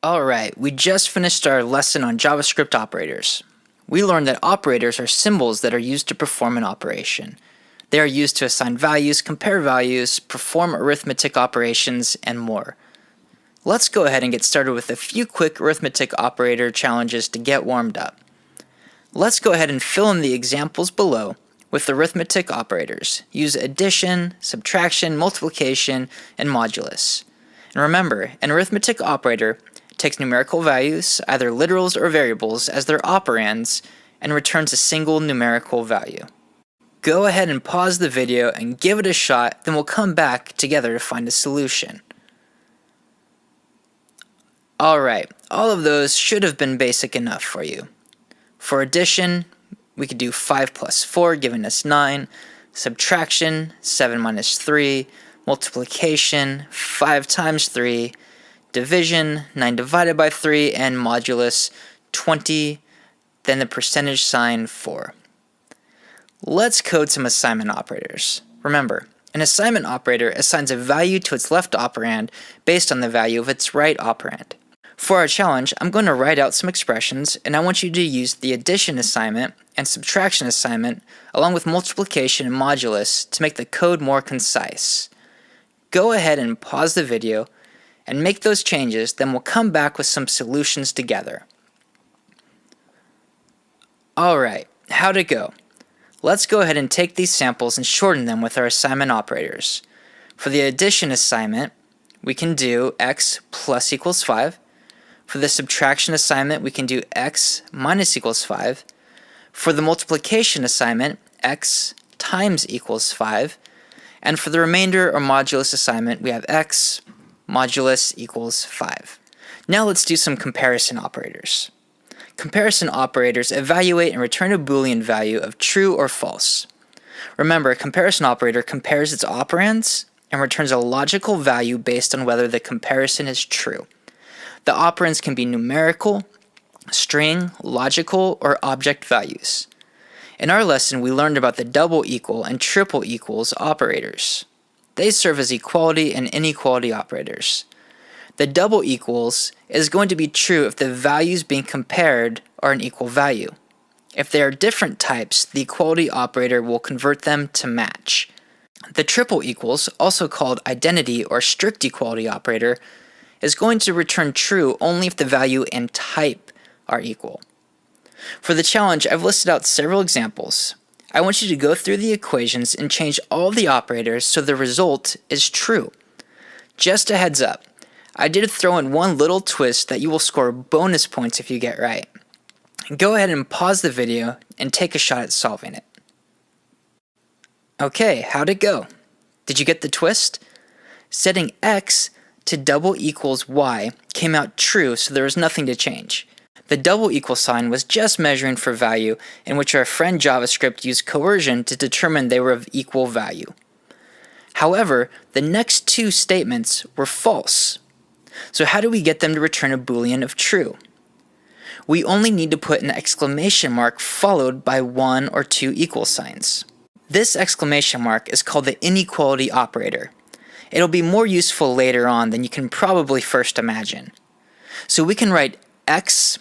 Alright, we just finished our lesson on JavaScript operators. We learned that operators are symbols that are used to perform an operation. They are used to assign values, compare values, perform arithmetic operations, and more. Let's go ahead and get started with a few quick arithmetic operator challenges to get warmed up. Let's go ahead and fill in the examples below with arithmetic operators. Use addition, subtraction, multiplication, and modulus. And remember, an arithmetic operator takes numerical values, either literals or variables, as their operands, and returns a single numerical value. Go ahead and pause the video and give it a shot, then we'll come back together to find a solution. Alright, all of those should have been basic enough for you. For addition, we could do 5 plus 4 giving us 9, subtraction, 7 minus 3, multiplication, 5 times 3, division, 9 divided by 3, and modulus, 20, then the percentage sign 4. Let's code some assignment operators. Remember, an assignment operator assigns a value to its left operand based on the value of its right operand. For our challenge, I'm going to write out some expressions, and I want you to use the addition assignment and subtraction assignment along with multiplication and modulus to make the code more concise. Go ahead and pause the video and make those changes, then we'll come back with some solutions together. Alright, how'd it go? Let's go ahead and take these samples and shorten them with our assignment operators. For the addition assignment, we can do x plus equals 5. For the subtraction assignment, we can do x minus equals 5. For the multiplication assignment, x times equals 5. And for the remainder or modulus assignment, we have x modulus equals 5. Now let's do some comparison operators. Comparison operators evaluate and return a Boolean value of true or false. Remember, a comparison operator compares its operands and returns a logical value based on whether the comparison is true. The operands can be numerical, string, logical, or object values. In our lesson, we learned about the double equal and triple equals operators. They serve as equality and inequality operators. The double equals is going to be true if the values being compared are an equal value. If they are different types, the equality operator will convert them to match. The triple equals, also called identity or strict equality operator, is going to return true only if the value and type are equal. For the challenge, I've listed out several examples. I want you to go through the equations and change all the operators so the result is true. Just a heads up, I did throw in one little twist that you will score bonus points if you get right. Go ahead and pause the video and take a shot at solving it. Okay, how'd it go? Did you get the twist? Setting x to double equals y came out true, so there was nothing to change. The double equal sign was just measuring for value, in which our friend JavaScript used coercion to determine they were of equal value. However, the next two statements were false. So how do we get them to return a Boolean of true? We only need to put an exclamation mark followed by one or two equal signs. This exclamation mark is called the inequality operator. It'll be more useful later on than you can probably first imagine. So we can write x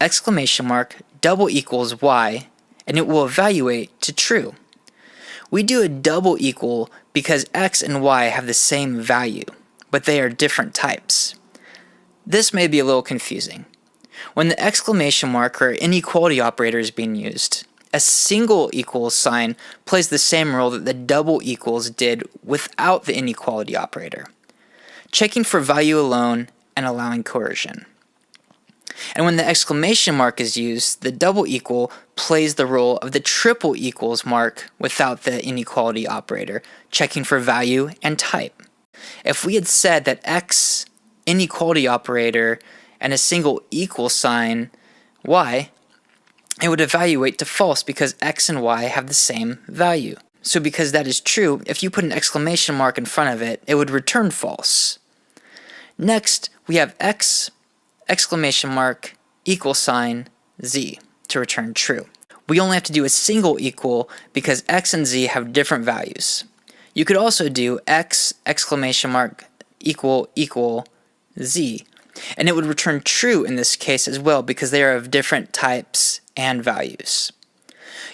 exclamation mark double equals y, and it will evaluate to true. We do a double equal because x and y have the same value, but they are different types. This may be a little confusing. When the exclamation mark or inequality operator is being used, a single equals sign plays the same role that the double equals did without the inequality operator, checking for value alone and allowing coercion. And when the exclamation mark is used, the double equal plays the role of the triple equals mark without the inequality operator, checking for value and type. If we had said that x inequality operator and a single equal sign y, it would evaluate to false because x and y have the same value. So because that is true, if you put an exclamation mark in front of it, it would return false. Next, we have x exclamation mark equal sign z to return true. We only have to do a single equal because x and z have different values. You could also do x exclamation mark equal z And it would return true in this case as well because they are of different types and values.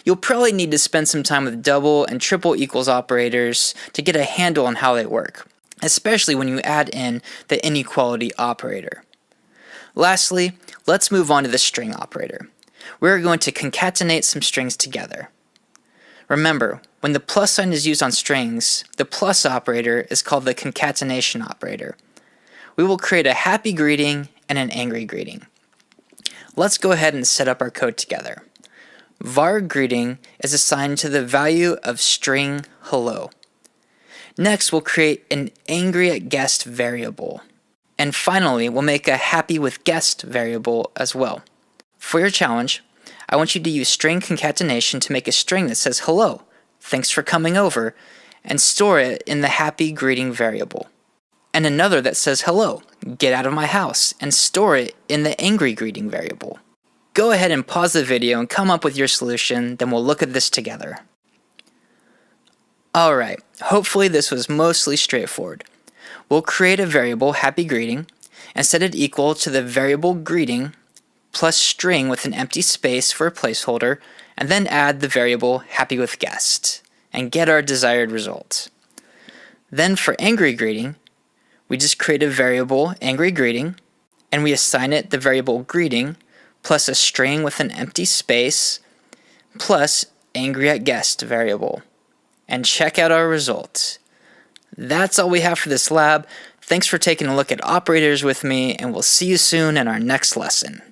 You'll probably need to spend some time with double and triple equals operators to get a handle on how they work, especially when you add in the inequality operator. Lastly, let's move on to the string operator. We're going to concatenate some strings together. Remember, when the plus sign is used on strings, the plus operator is called the concatenation operator. We will create a happy greeting and an angry greeting. Let's go ahead and set up our code together. var greeting is assigned to the value of string hello. Next, we'll create an angry@guest variable. And finally, we'll make a happy with guest variable as well. For your challenge, I want you to use string concatenation to make a string that says hello, thanks for coming over, and store it in the happy greeting variable. And another that says hello, get out of my house, and store it in the angry greeting variable. Go ahead and pause the video and come up with your solution, then we'll look at this together. Alright, hopefully this was mostly straightforward. We'll create a variable happy greeting and set it equal to the variable greeting plus string with an empty space for a placeholder, and then add the variable happy with guest and get our desired result. Then for angry greeting, we just create a variable angry greeting and we assign it the variable greeting plus a string with an empty space plus angry@guest variable. And check out our result. That's all we have for this lab. Thanks for taking a look at operators with me, and we'll see you soon in our next lesson.